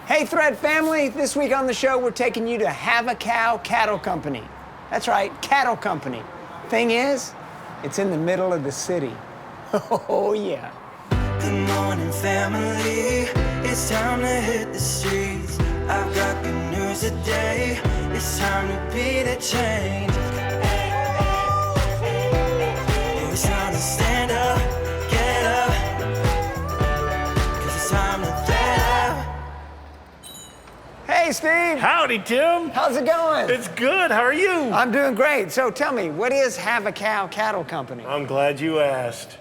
Hey, Thread family, this week on the show, we're taking you to Have a Cow Cattle Company. That's right, cattle company. Thing is, it's in the middle of the city. Oh, yeah. Good morning, family. It's time to hit the streets. I've got good news today. It's time to be the change. It's time to stand up, get up. 'Cause it's time to thread up. Hey, Steve. Howdy, Tim. How's it going? It's good. How are you? I'm doing great. So tell me, what is Have a Cow Cattle Company? I'm glad you asked.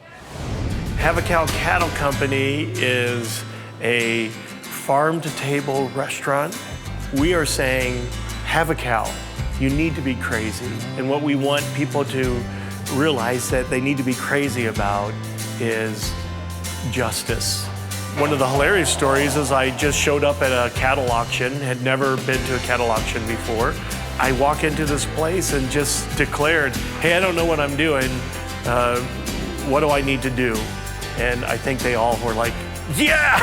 Have a Cow Cattle Company is a farm-to-table restaurant. We are saying, have a cow. You need to be crazy. And what we want people to realize that they need to be crazy about is justice. One of the hilarious stories is I just showed up at a cattle auction, had never been to a cattle auction before. I walk into this place and just declared, hey, I don't know what I'm doing. What do I need to do? And I think they all were like, yeah!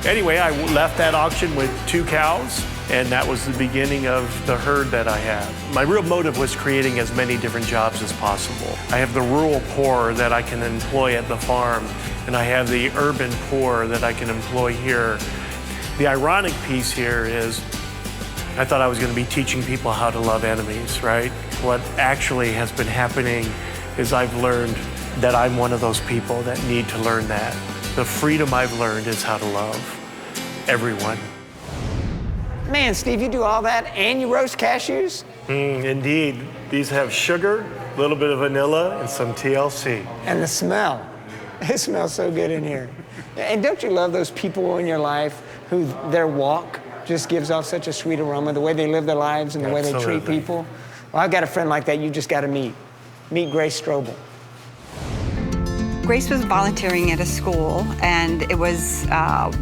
Anyway, I left that auction with 2 cows, and that was the beginning of the herd that I have. My real motive was creating as many different jobs as possible. I have the rural poor that I can employ at the farm, and I have the urban poor that I can employ here. The ironic piece here is I thought I was going to be teaching people how to love enemies, right? What actually has been happening is I've learned that I'm one of those people that need to learn that. The freedom I've learned is how to love everyone. Man, Steve, you do all that and you roast cashews? Indeed. These have sugar, a little bit of vanilla, and some TLC. And the smell. It smells so good in here. And don't you love those people in your life who their walk just gives off such a sweet aroma, the way they live their lives and the way they treat people? Well, I've got a friend like that you just got to meet. Meet Grace Strobel. Grace was volunteering at a school, and it was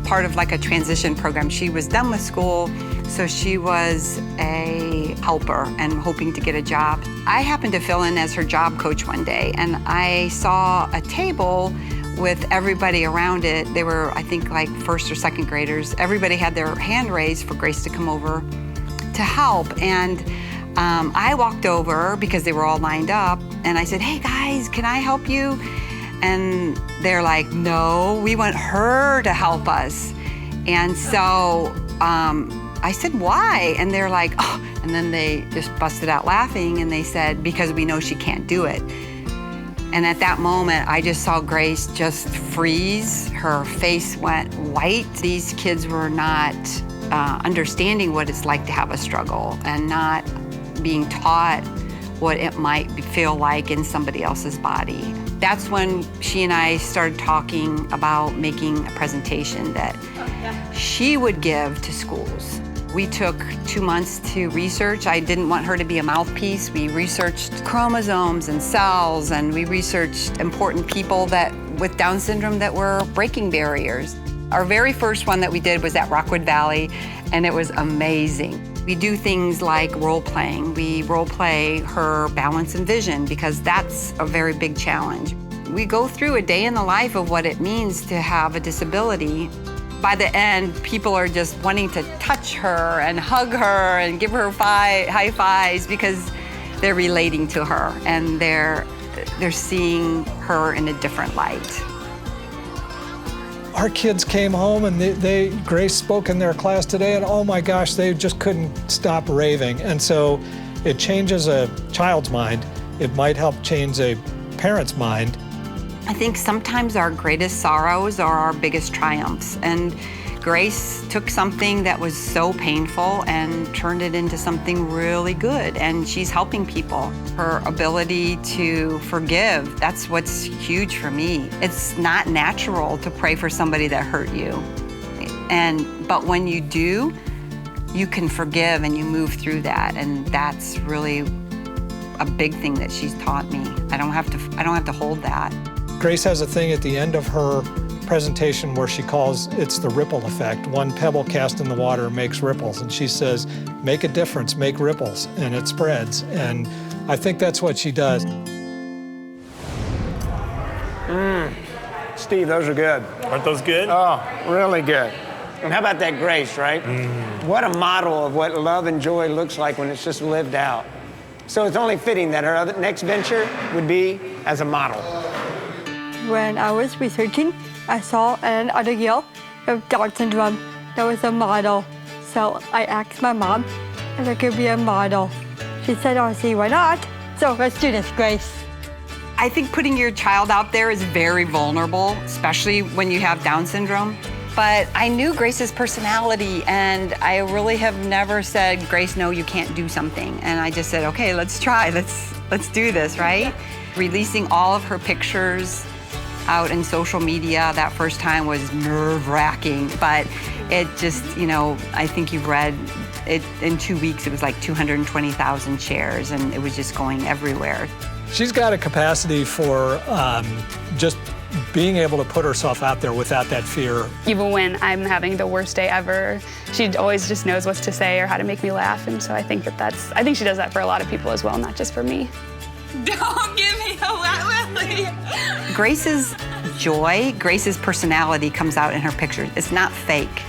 part of like a transition program. She was done with school, so she was a helper and hoping to get a job. I happened to fill in as her job coach one day, and I saw a table with everybody around it. They were, I think, like 1st or 2nd graders. Everybody had their hand raised for Grace to come over to help, and I walked over because they were all lined up, and I said, hey guys, can I help you? And they're like, no, we want her to help us. And so I said, why? And they're like, oh, and then they just busted out laughing and they said, because we know she can't do it. And at that moment, I just saw Grace just freeze. Her face went white. These kids were not understanding what it's like to have a struggle and not being taught what it might feel like in somebody else's body. That's when she and I started talking about making a presentation that she would give to schools. We took 2 months to research. I didn't want her to be a mouthpiece. We researched chromosomes and cells, and we researched important people with Down syndrome that were breaking barriers. Our very first one that we did was at Rockwood Valley, and it was amazing. We do things like role-playing. We role-play her balance and vision because that's a very big challenge. We go through a day in the life of what it means to have a disability. By the end, people are just wanting to touch her and hug her and give her high fives because they're relating to her and they're seeing her in a different light. Our kids came home and Grace spoke in their class today, and oh my gosh, they just couldn't stop raving. And so it changes a child's mind. It might help change a parent's mind. I think sometimes our greatest sorrows are our biggest triumphs. And Grace took something that was so painful and turned it into something really good. And she's helping people. Her ability to forgive, that's what's huge for me. It's not natural to pray for somebody that hurt you. But when you do, you can forgive and you move through that. And that's really a big thing that she's taught me. I don't have to hold that. Grace has a thing at the end of her presentation where she calls it's the ripple effect. One pebble cast in the water makes ripples, and she says, make a difference, make ripples, and it spreads. And I think that's what she does. Steve, those are good. Aren't those good? Oh, really good. And how about that grace, right? What a model of what love and joy looks like when it's just lived out. So it's only fitting that her next venture would be as a model. When I was researching, I saw an article of Down syndrome that was a model. So I asked my mom if I could be a model. She said, "Oh, see, why not? So let's do this, Grace." I think putting your child out there is very vulnerable, especially when you have Down syndrome. But I knew Grace's personality, and I really have never said, "Grace, no, you can't do something." And I just said, "Okay, let's try. Let's do this," right? Releasing all of her pictures out in social media that first time was nerve-wracking, but it just, I think you've read it, in 2 weeks it was like 220,000 shares, and it was just going everywhere. She's got a capacity for just being able to put herself out there without that fear. Even when I'm having the worst day ever, she always just knows what to say or how to make me laugh, and so I think I think she does that for a lot of people as well, not just for me. Don't give me a wet willy. Grace's joy, Grace's personality comes out in her pictures. It's not fake,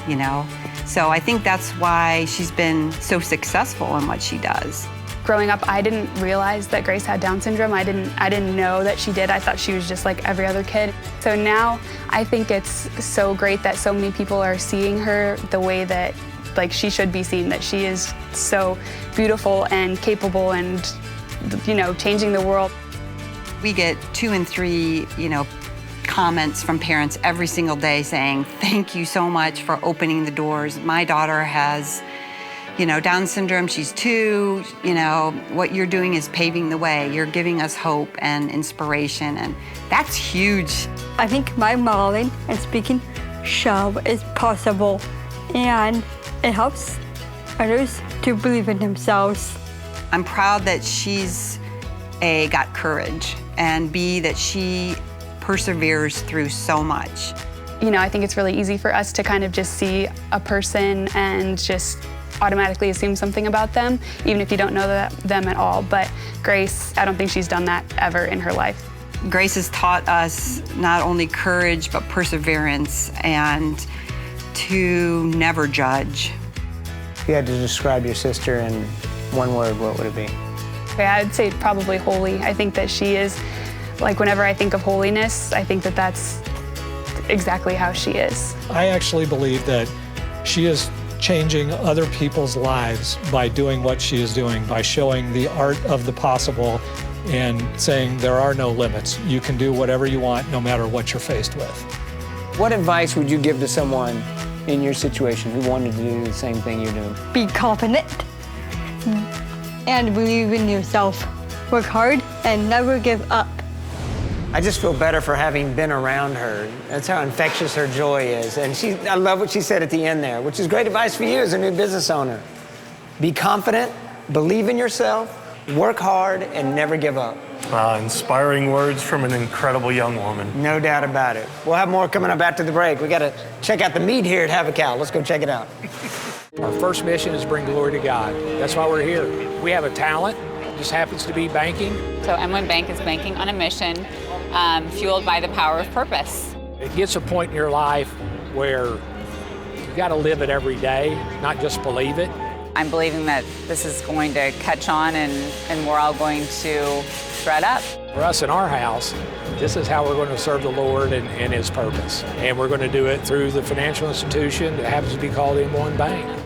So I think that's why she's been so successful in what she does. Growing up, I didn't realize that Grace had Down syndrome. I didn't know that she did. I thought she was just like every other kid. So now I think it's so great that so many people are seeing her the way that she should be seen, that she is so beautiful and capable and changing the world. We get 2 and 3, comments from parents every single day saying, "Thank you so much for opening the doors. My daughter has, Down syndrome, she's 2, what you're doing is paving the way. You're giving us hope and inspiration," and that's huge. I think my modeling and speaking show is possible, and it helps others to believe in themselves. I'm proud that she's A, got courage, and B, that she perseveres through so much. I think it's really easy for us to kind of just see a person and just automatically assume something about them, even if you don't know them at all. But Grace, I don't think she's done that ever in her life. Grace has taught us not only courage, but perseverance, and to never judge. If you had to describe your sister in one word, what would it be? Okay, I'd say probably holy. I think that she is, whenever I think of holiness, I think that that's exactly how she is. I actually believe that she is changing other people's lives by doing what she is doing, by showing the art of the possible and saying there are no limits. You can do whatever you want, no matter what you're faced with. What advice would you give to someone in your situation who wanted to do the same thing you're doing? Be confident and believe in yourself. Work hard and never give up. I just feel better for having been around her. That's how infectious her joy is. And I love what she said at the end there, which is great advice for you as a new business owner. Be confident, believe in yourself, work hard, and never give up. Inspiring words from an incredible young woman. No doubt about it. We'll have more coming up after the break. We got to check out the meet here at Have a Cow. Let's go check it out. Our first mission is to bring glory to God. That's why we're here. We have a talent, it just happens to be banking. So M1 Bank is banking on a mission, fueled by the power of purpose. It gets a point in your life where you got to live it every day, not just believe it. I'm believing that this is going to catch on and we're all going to spread up. For us in our house, this is how we're going to serve the Lord and His purpose. And we're going to do it through the financial institution that happens to be called M1 Bank.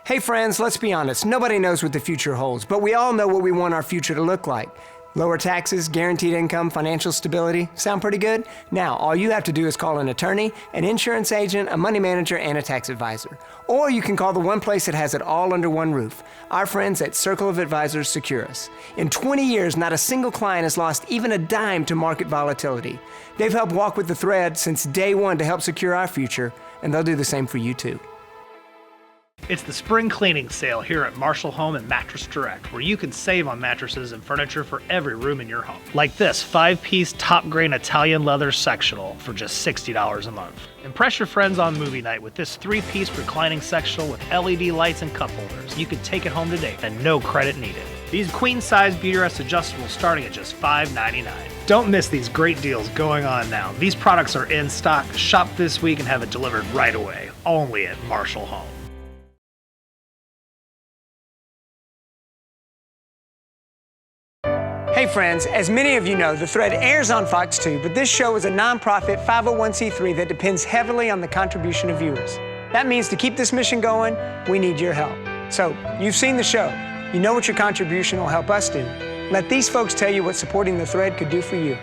Hey friends, let's be honest. Nobody knows what the future holds, but we all know what we want our future to look like. Lower taxes, guaranteed income, financial stability. Sound pretty good? Now, all you have to do is call an attorney, an insurance agent, a money manager, and a tax advisor. Or you can call the one place that has it all under one roof. Our friends at Circle of Advisors secure us. In 20 years, not a single client has lost even a dime to market volatility. They've helped walk with the thread since day one to help secure our future, and they'll do the same for you too. It's the spring cleaning sale here at Marshall Home and Mattress Direct, where you can save on mattresses and furniture for every room in your home. Like this 5-piece top grain Italian leather sectional for just $60 a month. Impress your friends on movie night with this 3-piece reclining sectional with LED lights and cup holders. You can take it home today and no credit needed. These queen-size Beautyrest adjustables starting at just $5.99. Don't miss these great deals going on now. These products are in stock. Shop this week and have it delivered right away. only at Marshall Home. Hey friends, as many of you know, The Thread airs on Fox 2, but this show is a nonprofit 501c3 that depends heavily on the contribution of viewers. That means to keep this mission going, we need your help. So, you've seen the show. You know what your contribution will help us do. Let these folks tell you what supporting The Thread could do for you.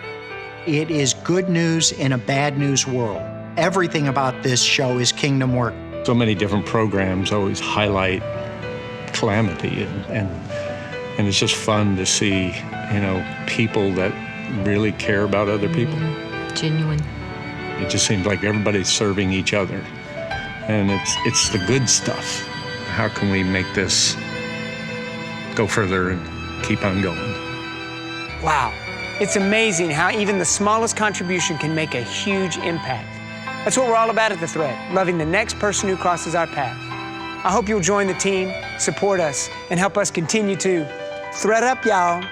It is good news in a bad news world. Everything about this show is kingdom work. So many different programs always highlight calamity, and it's just fun to see, you know, people that really care about other people. Genuine. It just seems like everybody's serving each other, and it's the good stuff. How can we make this go further and keep on going? Wow, it's amazing how even the smallest contribution can make a huge impact. That's what we're all about at The Thread, loving the next person who crosses our path. I hope you'll join the team, support us, and help us continue to thread up, y'all.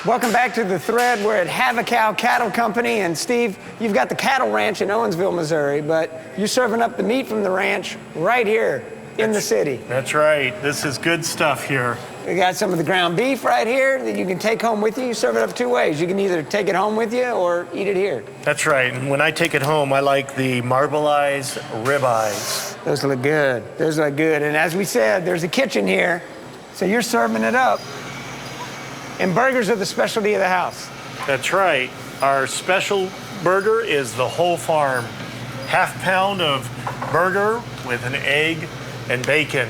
Welcome back to The Thread. We're at Have a Cow Cattle Company, and Steve, you've got the cattle ranch in Owensville, Missouri, but you're serving up the meat from the ranch right here in the city. That's right. This is good stuff here. We got some of the ground beef right here that you can take home with you. You serve it up two ways. You can either take it home with you or eat it here. That's right. And when I take it home, I like the marbleized ribeyes. Those look good. Those look good. And as we said, there's a kitchen here, so you're serving it up. And burgers are the specialty of the house. That's right. Our special burger is the whole farm. Half pound of burger with an egg and bacon.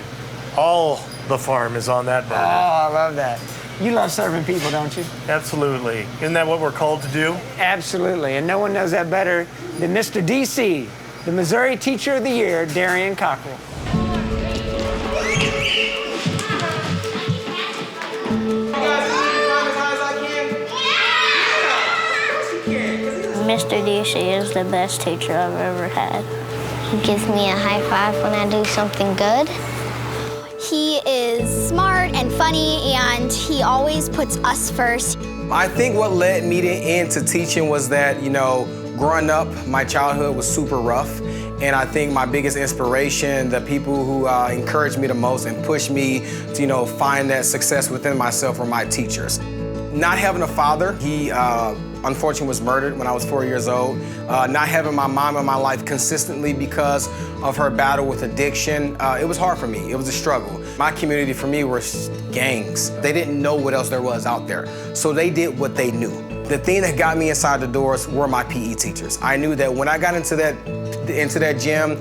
All the farm is on that burger. Oh, I love that. You love serving people, don't you? Absolutely. Isn't that what we're called to do? Absolutely. And no one knows that better than Mr. DC, the Missouri Teacher of the Year, Darrion Cockrell. Mr. DC is the best teacher I've ever had. He gives me a high five when I do something good. He is smart and funny, and he always puts us first. I think what led me into teaching was that, you know, growing up, my childhood was super rough. And I think my biggest inspiration, the people who encouraged me the most and pushed me to, you know, find that success within myself were my teachers. Not having a father, he unfortunately was murdered when I was 4 years old. Not having my mom in my life consistently because of her battle with addiction, it was hard for me. It was a struggle. My community for me were gangs. They didn't know what else there was out there. So they did what they knew. The thing that got me inside the doors were my PE teachers. I knew that when I got into that gym,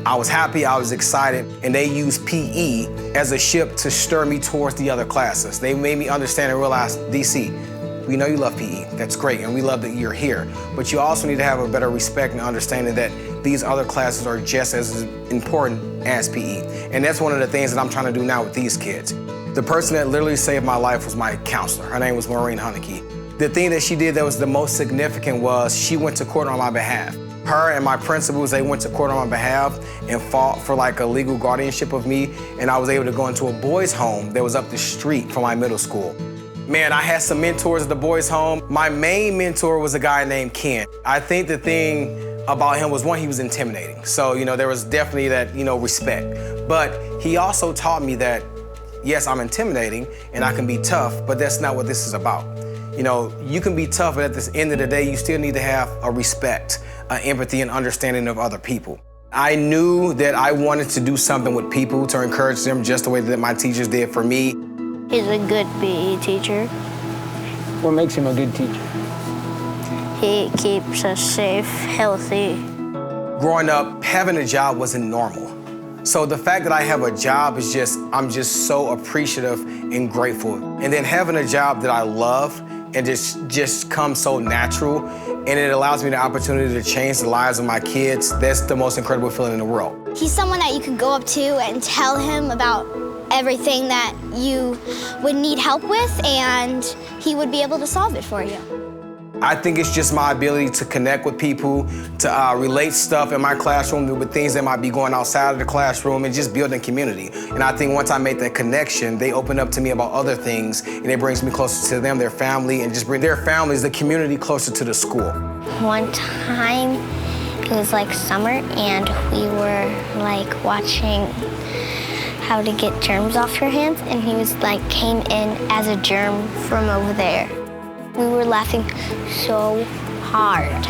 I was happy, I was excited, and they used PE as a ship to stir me towards the other classes. They made me understand and realize, DC, we know you love PE, that's great, and we love that you're here, but you also need to have a better respect and understanding that these other classes are just as important as PE. And that's one of the things that I'm trying to do now with these kids. The person that literally saved my life was my counselor. Her name was Maureen Hunnicky. The thing that she did that was the most significant was she went to court on my behalf. Her and my principals, they went to court on my behalf and fought for like a legal guardianship of me, and I was able to go into a boys' home that was up the street from my middle school. Man, I had some mentors at the boys' home. My main mentor was a guy named Ken. I think the thing about him was, one, he was intimidating. So, you know, there was definitely that, you know, respect. But he also taught me that, yes, I'm intimidating and I can be tough, but that's not what this is about. You know, you can be tough, but at the end of the day, you still need to have a respect, empathy, and understanding of other people. I knew that I wanted to do something with people to encourage them just the way that my teachers did for me. He's a good PE teacher. What makes him a good teacher? He keeps us safe, healthy. Growing up, having a job wasn't normal. So the fact that I have a job is I'm just so appreciative and grateful. And then having a job that I love and just comes so natural, and it allows me the opportunity to change the lives of my kids, that's the most incredible feeling in the world. He's someone that you can go up to and tell him about everything that you would need help with, and he would be able to solve it for you. I think it's just my ability to connect with people, to relate stuff in my classroom with things that might be going outside of the classroom, and just building community. And I think once I make that connection, they open up to me about other things, and it brings me closer to them, their family, and just bring their families, the community, closer to the school. One time, It was like summer, and we were like watching how to get germs off your hands, and he was like came in as a germ from over there. We were laughing so hard.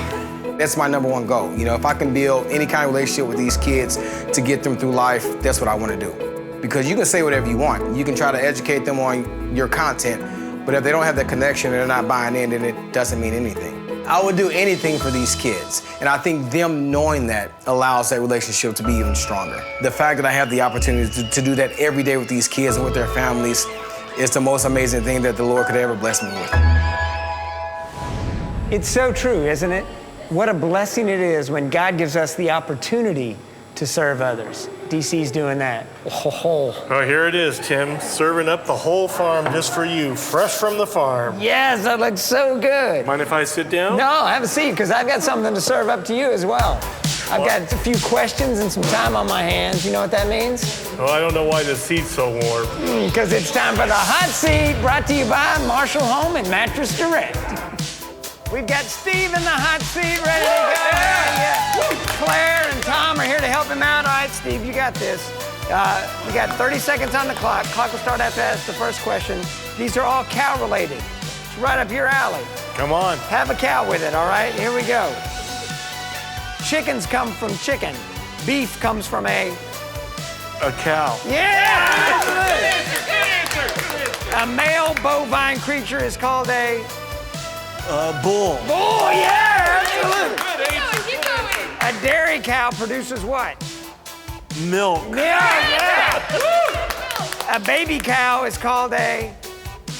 That's my number one goal. You know, if I can build any kind of relationship with these kids to get them through life, that's what I want to do. Because you can say whatever you want. You can try to educate them on your content, but if they don't have that connection and they're not buying in, then it doesn't mean anything. I would do anything for these kids, and I think them knowing that allows that relationship to be even stronger. The fact that I have the opportunity to do that every day with these kids and with their families is the most amazing thing that the Lord could ever bless me with. It's so true, isn't it? What a blessing it is when God gives us the opportunity to serve others. DC's doing that. Oh, here it is, Tim, serving up the whole farm just for you, fresh from the farm. Yes, that looks so good. Mind if I sit down? No, have a seat, because I've got something to serve up to you as well. I've got a few questions and some time on my hands. You know what that means? Oh, I don't know why the seat's so warm. Because it's time for the hot seat, brought to you by Marshall Home and Mattress Direct. We've got Steve in the hot seat, ready to go. Yeah. Claire and Tom are here to help him out. All right, Steve, you got this. We got 30 seconds on the clock. Clock will start after I ask the first question. These are all cow-related. It's right up your alley. Come on. Have a cow with it, all right? Here we go. Chickens come from chicken. Beef comes from a cow. Yeah! Good answer. A male bovine creature is called a bull. Bull, yeah, absolutely. Good answer. Keep going. A dairy cow produces what? Milk. Yeah. A baby cow is called a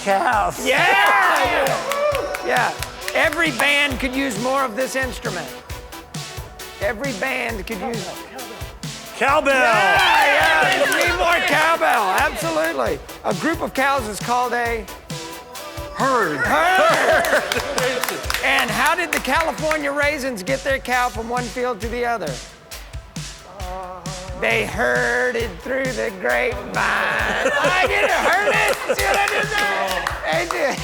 calf. Yeah. Yeah. Every band could use more of this instrument. Every band could use cowbell. Yeah. You need more cowbell. Absolutely. A group of cows is called a herd. And how did the California raisins get their cow from one field to the other? They herded through the grapevine. I did it. Heard it. See what I did there? They did.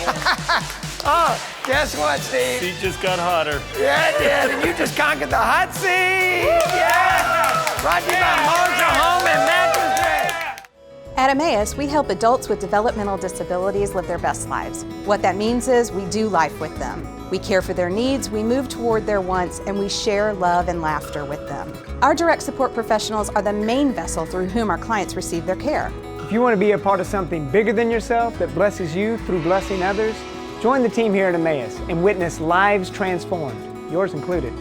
Oh, guess what, Steve? Seat just got hotter. Yeah, it did. And you just conquered the hot seat. Yeah. Brought to you by Marshall Home and Mattress Direct. At Emmaus, we help adults with developmental disabilities live their best lives. What that means is we do life with them. We care for their needs, we move toward their wants, and we share love and laughter with them. Our direct support professionals are the main vessel through whom our clients receive their care. If you want to be a part of something bigger than yourself that blesses you through blessing others, join the team here at Emmaus and witness lives transformed, yours included.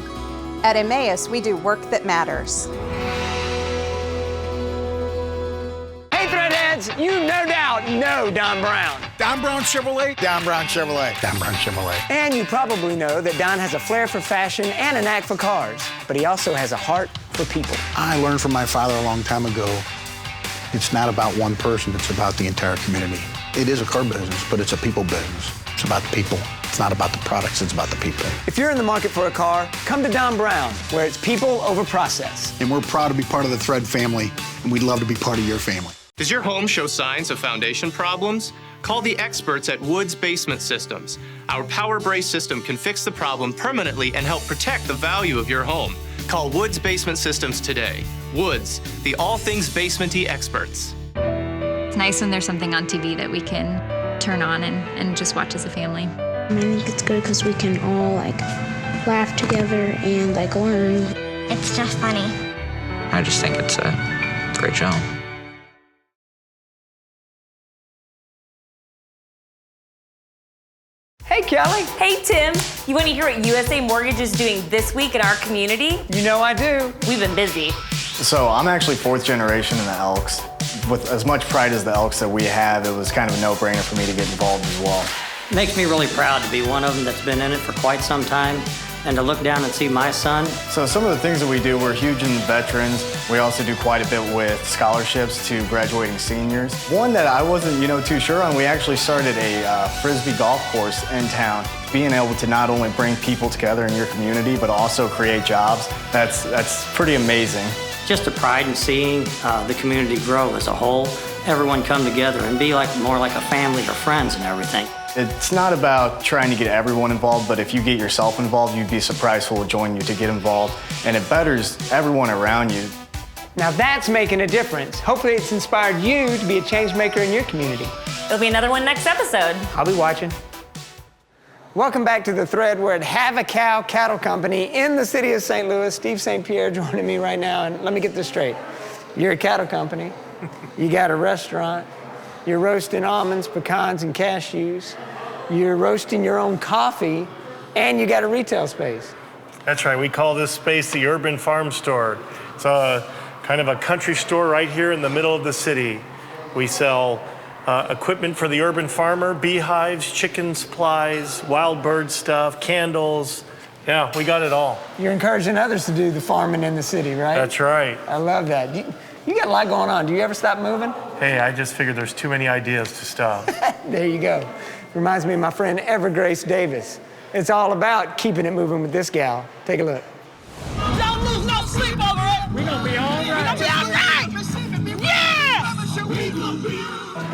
At Emmaus, we do work that matters. Hey, Threadheads, you no doubt know Don Brown. Don Brown Chevrolet. Don Brown Chevrolet. Don Brown Chevrolet. And you probably know that Don has a flair for fashion and a knack for cars, but he also has a heart for people. I learned from my father a long time ago, it's not about one person, it's about the entire community. It is a car business, but it's a people business. It's about the people. It's not about the products, it's about the people. If you're in the market for a car, come to Don Brown, where it's people over process. And we're proud to be part of the Thread family, and we'd love to be part of your family. Does your home show signs of foundation problems? Call the experts at Woods Basement Systems. Our Power Brace system can fix the problem permanently and help protect the value of your home. Call Woods Basement Systems today. Woods, the all things basement-y experts. It's nice when there's something on TV that we can turn on and just watch as a family. I think it's good because we can all laugh together and learn. It's just funny. I just think it's a great show. Hey, Kelly. Hey, Tim. You want to hear what USA Mortgage is doing this week in our community? You know I do. We've been busy. So I'm actually fourth generation in the Elks. With as much pride as the Elks that we have, it was kind of a no-brainer for me to get involved as well. Makes me really proud to be one of them that's been in it for quite some time, and to look down and see my son. So some of the things that we do, we're huge in the veterans. We also do quite a bit with scholarships to graduating seniors. One that I wasn't, too sure on, we actually started a Frisbee golf course in town. Being able to not only bring people together in your community, but also create jobs, that's pretty amazing. Just a pride in seeing the community grow as a whole. Everyone come together and be more like a family or friends and everything. It's not about trying to get everyone involved, but if you get yourself involved, you'd be surprised who will join you to get involved, and it betters everyone around you. Now that's making a difference. Hopefully it's inspired you to be a change maker in your community. There'll be another one next episode. I'll be watching. Welcome back to The Thread. We're at Have a Cow Cattle Company in the city of St. Louis. Steve St. Pierre joining me right now, and let me get this straight. You're a cattle company, you got a restaurant, you're roasting almonds, pecans, and cashews, you're roasting your own coffee, and you got a retail space. That's right, we call this space the Urban Farm Store. It's a kind of a country store right here in the middle of the city. We sell equipment for the urban farmer, beehives, chicken supplies, wild bird stuff, candles. Yeah, we got it all. You're encouraging others to do the farming in the city, right? That's right. I love that. You got a lot going on. Do you ever stop moving? Hey, I just figured there's too many ideas to stop. There you go. Reminds me of my friend Evergrace Davis. It's all about keeping it moving with this gal. Take a look. Don't lose no sleep over it. We're gonna be all right. We're gonna be all right. Yeah!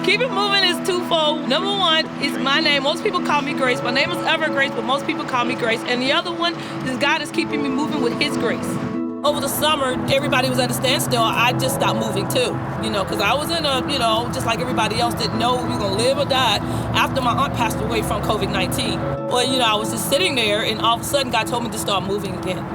Keep it moving is twofold. Number one is my name. Most people call me Grace. My name is Evergrace, but most people call me Grace. And the other one is God is keeping me moving with His grace. Over the summer, everybody was at a standstill. I just stopped moving too, because I was in a, just like everybody else, didn't know if we were gonna live or die after my aunt passed away from COVID-19. Well, I was just sitting there, and all of a sudden, God told me to start moving again.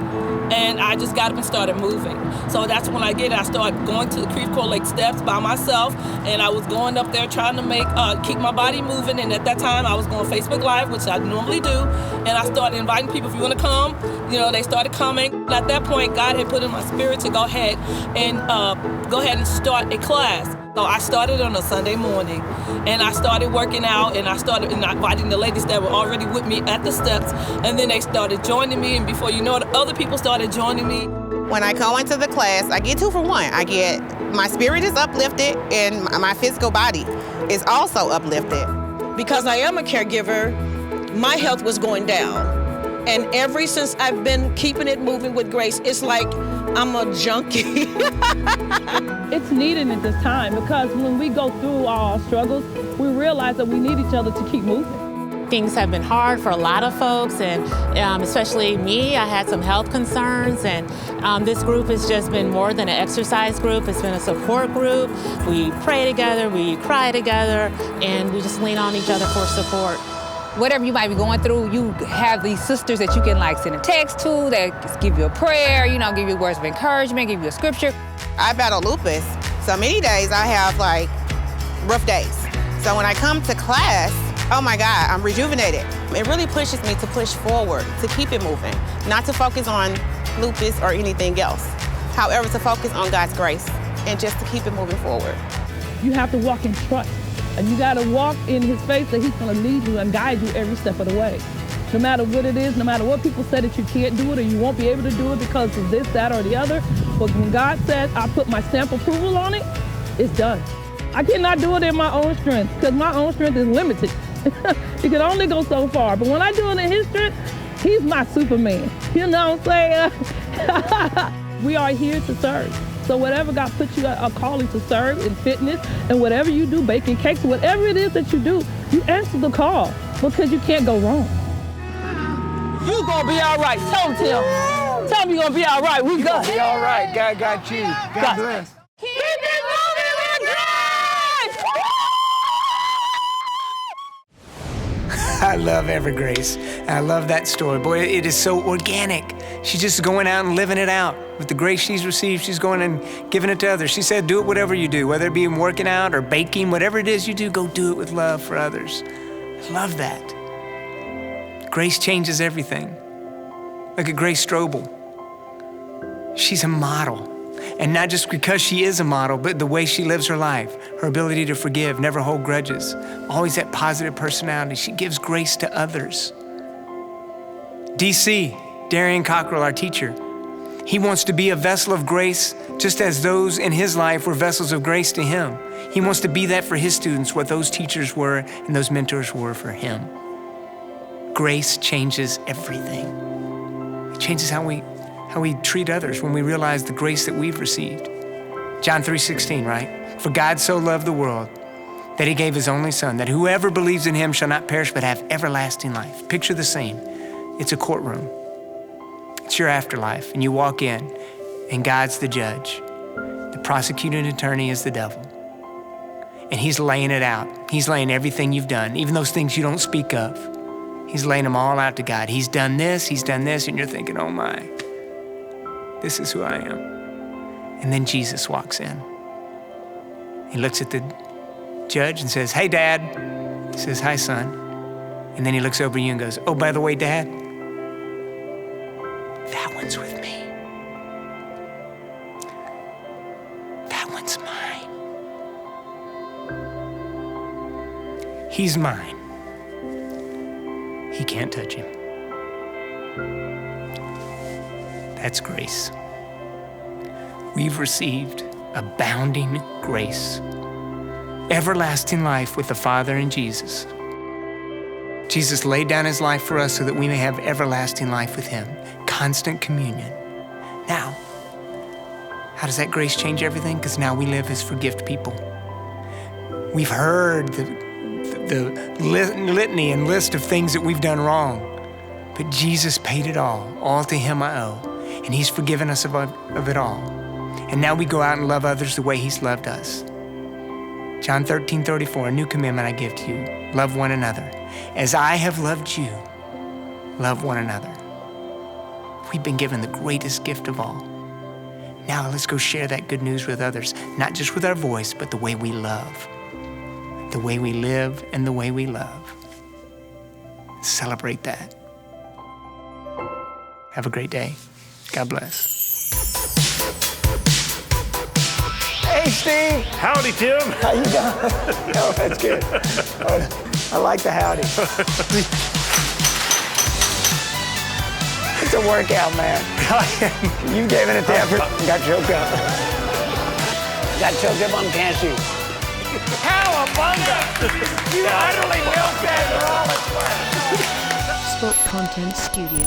And I just got up and started moving. So that's when I started going to the Creve Coeur Lake steps by myself, and I was going up there trying to keep my body moving. And at that time, I was going Facebook Live, which I normally do, and I started inviting people, if you want to come. They started coming. And at that point, God had put in my spirit to go ahead and start a class. So I started on a Sunday morning, and I started working out, and I started inviting the ladies that were already with me at the steps, and then they started joining me, and before you know it, other people started joining me. When I go into the class, I get 2 for 1. My spirit is uplifted, and my physical body is also uplifted. Because I am a caregiver, my health was going down. And ever since I've been keeping it moving with Grace, it's like I'm a junkie. It's needed at this time because when we go through our struggles, we realize that we need each other to keep moving. Things have been hard for a lot of folks, and especially me. I had some health concerns, and this group has just been more than an exercise group. It's been a support group. We pray together, we cry together, and we just lean on each other for support. Whatever you might be going through, you have these sisters that you can send a text to, that give you a prayer, give you words of encouragement, give you a scripture. I battle lupus, so many days I have rough days. So when I come to class, oh my God, I'm rejuvenated. It really pushes me to push forward, to keep it moving, not to focus on lupus or anything else. However, to focus on God's grace and just to keep it moving forward. You have to walk in trust. And you got to walk in His faith that He's going to lead you and guide you every step of the way. No matter what it is, no matter what people say that you can't do it or you won't be able to do it because of this, that, or the other. But when God says, I put my stamp approval on it, it's done. I cannot do it in my own strength because my own strength is limited. It can only go so far. But when I do it in His strength, He's my Superman. You know what I'm saying? We are here to serve. So whatever God puts you a calling to serve in fitness and whatever you do, baking cakes, whatever it is that you do, you answer the call because you can't go wrong. You gonna be all right. Tell him, Tim. Tell him you're gonna be all right. We got you. Be all right. God got you. God bless. Keep it moving with Grace! I love Evergrace. I love that story. Boy, it is so organic. She's just going out and living it out. With the grace she's received, she's going and giving it to others. She said, do it whatever you do, whether it be working out or baking, whatever it is you do, go do it with love for others. I love that. Grace changes everything. Look at Grace Strobel. She's a model. And not just because she is a model, but the way she lives her life, her ability to forgive, never hold grudges, always that positive personality. She gives grace to others. DC, Darrion Cockrell, our teacher, he wants to be a vessel of grace just as those in his life were vessels of grace to him. He wants to be that for his students, what those teachers were and those mentors were for him. Grace changes everything. It changes how we treat others when we realize the grace that we've received. John 3:16, right? For God so loved the world that he gave his only son, that whoever believes in him shall not perish but have everlasting life. Picture the scene. It's a courtroom. It's your afterlife, and you walk in, and God's the judge. The prosecuting attorney is the devil. And he's laying it out. He's laying everything you've done, even those things you don't speak of. He's laying them all out to God. He's done this, and you're thinking, oh my, this is who I am. And then Jesus walks in. He looks at the judge and says, hey, Dad. He says, hi, son. And then he looks over at you and goes, oh, by the way, Dad, that one's with me. That one's mine. He's mine. He can't touch him. That's grace. We've received abounding grace, everlasting life with the Father and Jesus. Jesus laid down his life for us so that we may have everlasting life with him, constant communion. Now, how does that grace change everything? Because now we live as forgiven people. We've heard the litany and list of things that we've done wrong, but Jesus paid it all to him I owe, and he's forgiven us of it all. And now we go out and love others the way he's loved us. John 13:34, a new commandment I give to you, love one another. As I have loved you, love one another. We've been given the greatest gift of all. Now let's go share that good news with others, not just with our voice, but the way we love, the way we live, and the way we love. Celebrate that. Have a great day. God bless. Hey, Steve. Howdy, Tim. How you doing? Oh, that's good. Oh, I like the howdy. It's a workout, man. You gave it a effort and got choked up. Got choked up on cashew. Cowabunga! You utterly milked that for all it's worth. Spoke Content Studio.